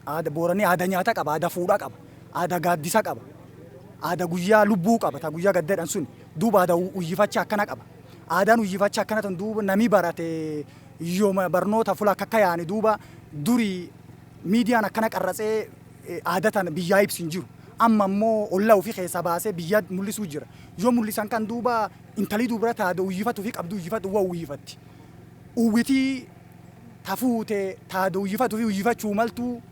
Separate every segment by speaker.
Speaker 1: Aadaa Booranii aadaa nyaata qaba, aadaa fuudhaa qaba, aadaa gaaddisa qaba, aadaa guyyaa lubbuu qaba, ta guyyaa gaddeedhaan sun duuba aadaa uyyifachaa akkana qaba. Aadaan uyyifachaa akkana tan duuba namni barate yooma barnoota fuula akka yaani duuba durii miidiyaan akkana qarratsee aadaa tan biyyaa ibsin jiru. Amma immoo ollaa ofii keessaa baasee biyya mul'isuu jira. Yoo mul'isan kan duuba intalii dubara taate uyyifatu fi qabdu uyyifatu waa uyyifatti. Uwwitii tafuute taate uyyifatu fi uyyifachuu maltu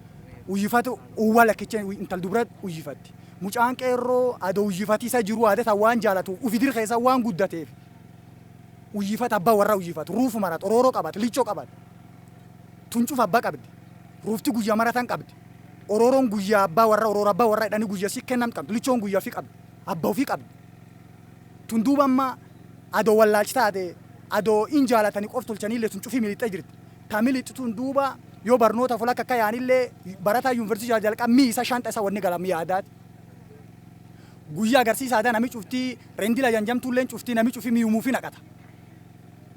Speaker 1: uyyifatu uwwala kichaa intal dubara uyyifatti. Mucaan qeerroo aadaa uyyifatii jiru aadaa waan jaalatu ufidir keessaa waan guddateef. Uyyifata abbaa warra uyyifatu ruufu marat orooroo qabat lichoo qabat. Tuncuuf abbaa qabdi. Ruufti guyyaa maratan qabdi. Orooroon guyyaa abbaa warra jedhanii guyyaa si kennam qabdi. Lichoon guyyaa fi qabdi. Abbaa ofii qabdi. Tun duuba amma adoo wallaalchi taate adoo in jaalatanii qof tolchanii illee tuncufii miliixxee jirti. Ta miliixxituun duuba yoo barnoota fuula akka yaanillee barataa yuunivarsiitii jalqaba miisa shanta isa wanni galam yaadaati. Guyyaa agarsiisa aadaa nami cuftii rendila janjamtuulleen cuftii nami cufii miyumuu fi naqata.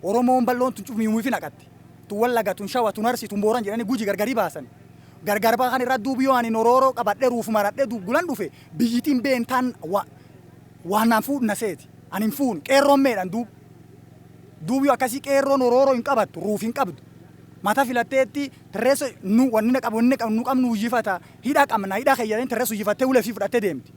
Speaker 1: Oromoon balloon tuncuf miyumuu fi naqatti. Tun wallaga tun shawa tun arsi tun booran jedhanii guji gargari baasan. Gargar baakan irra duubi yoo ani orooroo qabadhee ruufu maradhee duggulan dhufe biyyitiin beentaan waan naan fuudhna seeti. Ani hin fuunu qeerroon meedhaan duuba. Duubi akkasii qeerroon orooroo hin qabattu ruuf hin qabdu. Mata filatteetti terreessa nu wanni nu qabnu uyyifata hidha qabna hidha keeyyadeen terreessa uyyifattee ulee fi fudhattee deemti.